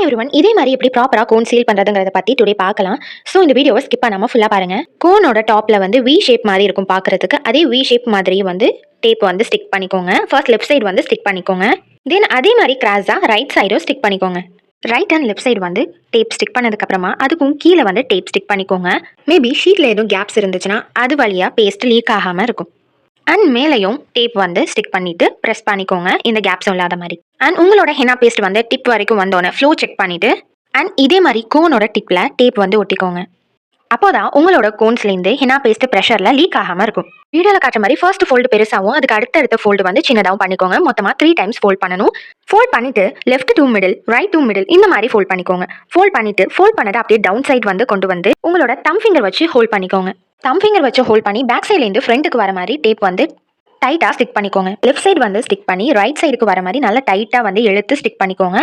Hi everyone, இதே மாதிரி எப்படி ப்ராப்பரா கோன் சீல் பண்றதுங்கறத பத்தி டுடே பார்க்கலாம். ஸோ இந்த வீடியோவை ஸ்கிப் பண்ணாம ஃபுல்லா பாருங்க. கோனோட டாப்ல வந்து வி ஷேப் மாதிரி இருக்கும் பார்க்கறதுக்கு. அதே வி ஷேப் மாதிரி வந்து டேப் வந்து ஸ்டிக் பண்ணிக்கோங்க. ஃபர்ஸ்ட் லெஃப்ட் சைடு வந்து ஸ்டிக் பண்ணிக்கோங்க. தென் அதே மாதிரி கிராஸா ரைட் சைடும் ஸ்டிக் பண்ணிக்கோங்க. ரைட் அண்ட் லெஃப்ட் சைடு வந்து டேப் ஸ்டிக் பண்ணதுக்கு அப்புறமா அதுக்கும் கீழே வந்து டேப் ஸ்டிக் பண்ணிக்கோங்க. மேபி ஷீட்ல எதுவும் கேப்ஸ் இருந்துச்சுன்னா அது வழியா பேஸ்ட் லீக் ஆகாம இருக்கும். அண்ட் மேலையும் டேப் வந்து ஸ்டிக் பண்ணிட்டு ப்ரெஸ் பண்ணிக்கோங்க, இந்த கேப்ஸும் இல்லாத மாதிரி. அண்ட் உங்களோட ஹெனா பேஸ்ட் வந்து டிப் வரைக்கும் வந்தோடனே ஃப்ளோ செக் பண்ணிட்டு அண்ட் இதே மாதிரி கோனோட டிப்ல டேப் வந்து ஒட்டிக்கோங்க. அப்போதான் உங்களோட கோன்ஸ்லேருந்து ஹெனா பேஸ்ட் ப்ரெஷர்ல லீக் ஆகாம இருக்கும். வீடியோல காட்டுற மாதிரி ஃபர்ஸ்ட் ஃபோல்டு பெருசாகவும் அதுக்கு அடுத்த ஃபோல்டு வந்து சின்னதாகவும் பண்ணிக்கோங்க. மொத்தமாக 3 டைம்ஸ் ஃபோல்ட் பண்ணணும். ஃபோல்ட் பண்ணிட்டு left to middle, right to middle இந்த மாதிரி ஃபோல்ட் பண்ணிக்கோங்க. ஃபோல்ட் பண்ணிட்டு ஃபோல்ட் பண்ணதை அப்படியே டவுன் சைட் வந்து கொண்டு வந்து உங்களோட தம் ஃபிங்கர் வச்சு ஹோல்ட் பண்ணிக்கோங்க. தம் ஃபிங்கர் வச்சு ஹோல்ட் பண்ணி பேக் சைட்லேருந்து ஃப்ரண்ட்டுக்கு வர மாதிரி டேப் வந்து டைட்டாக ஸ்டிக் பண்ணிக்கோங்க. லெஃப்ட் சைடு வந்து ஸ்டிக் பண்ணி ரைட் சைடுக்கு வர மாதிரி நல்லா டைட்டாக வந்து இழுத்து ஸ்டிக் பண்ணிக்கோங்க.